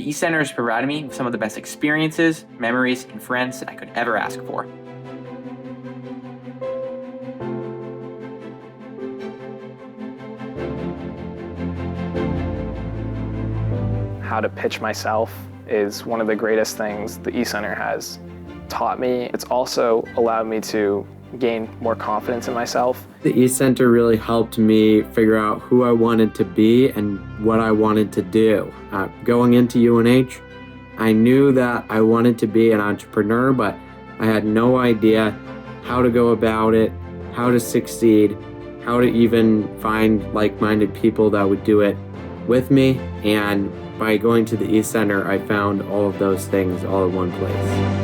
The ECenter has provided me with some of the best experiences, memories, and friends that I could ever ask for. How to pitch myself is one of the greatest things the eCenter has taught me. It's also allowed me to gain more confidence in myself. The eCenter really helped me figure out who I wanted to be and what I wanted to do. Going into UNH, I knew that I wanted to be an entrepreneur, but I had no idea how to go about it, how to succeed, how to even find like-minded people that would do it with me. And by going to the eCenter, I found all of those things all in one place.